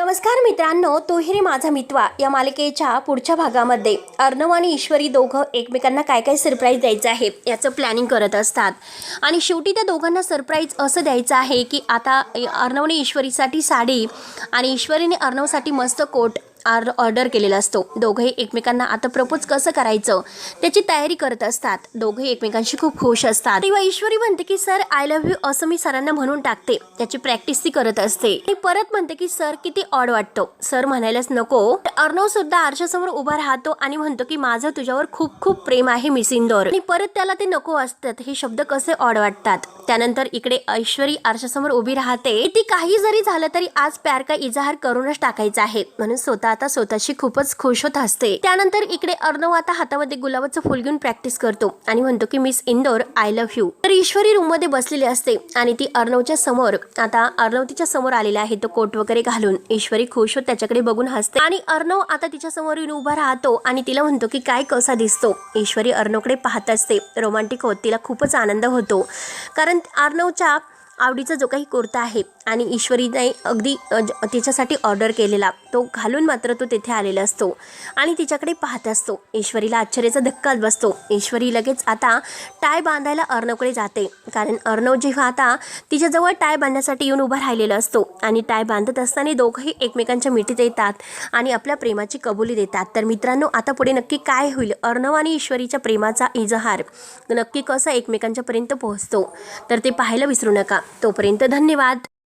नमस्कार मित्रांनो, तोही रे माझा मितवा या मालिकेच्या पुढच्या भागामध्ये अर्णव आणि ईश्वरी दोघं एकमेकांना काय काय सरप्राईज द्यायचं आहे याचं प्लॅनिंग करत असतात आणि शेवटी त्या दोघांना सरप्राईज असं द्यायचं आहे की आता अर्णवने ईश्वरीसाठी साडी आणि ईश्वरीने अर्णवसाठी मस्त कोट ऑर्डर केलेला असतो। दोघंही एकमेकांना आता प्रपोज कसं करायचं त्याची तयारी करत असतात। दोघंही एकमेकांशी खूप खुश असतात। तेव्हा ईश्वरी म्हणते की सर आय लव्ह यू असं मी सरांना म्हणून टाकते, त्याची प्रॅक्टिस ती करत असते। ती परत म्हणते की सर किती ऑड वाटतो, सर म्हणायलाच नको। अर्णव सुद्धा आरशासमोर उभा राहतो आणि म्हणतो की माझं तुझ्यावर खूप खूप प्रेम आहे मिस इंदोर, आणि परत त्याला ते नको असतात। हे शब्द कसे ऑड वाटतात। त्यानंतर इकडे ऐश्वरी आरशासमोर उभी राहते, ती काही जरी झालं तरी आज प्यार का इजहार करूनच टाकायचा आहे म्हणून स्वतः आता स्वतःशी खूपच खुश होत असते। त्यानंतर इकडे अर्णव आता हातामध्ये गुलाबाचं फुल घेऊन प्रॅक्टिस करतो आणि म्हणतो की miss Indore I love you. तर ईश्वरी रूम मध्ये बसलेली असते आणि ती अर्णवच्या समोर, आता अर्णव तिच्या समोर आलेला आहे तो कोट वगैरे घालून। ईश्वरी खुश होत त्याच्याकडे बघून हसते आणि अर्णव आता तिच्या समोर येऊन उभा राहतो आणि तिला म्हणतो की काय कसा दिसतो। ईश्वरी अर्णवकडे पाहत असते, रोमॅन्टिक होत, तिला खूपच आनंद होतो कारण अर्णवच्या आवडीचा जो काही कुर्ता आहे आणि ईश्वरीने अगदी तिच्यासाठी ऑर्डर केलेला तो घालून मात्र तो तिथे आलेला असतो आणि तिच्याकडे पाहत असतो। ईश्वरीला आश्चर्याचा धक्काच बसतो। ईश्वरी लगेच आता टाय बांधायला अर्णवकडे जाते कारण अर्णव जेव्हा आता तिच्याजवळ टाय बांधण्यासाठी येऊन उभा राहिलेला असतो आणि टाय बांधत असताना दोघंही एकमेकांच्या मिठीत येतात आणि आपल्या प्रेमाची कबुली देतात। तर मित्रांनो, आता पुढे नक्की काय होईल, अर्णव आणि ईश्वरीच्या प्रेमाचा इजहार नक्की कसा एकमेकांच्या पर्यंत पोहोचतो तर ते पाहायला विसरू नका। तोपर्यंत धन्यवाद।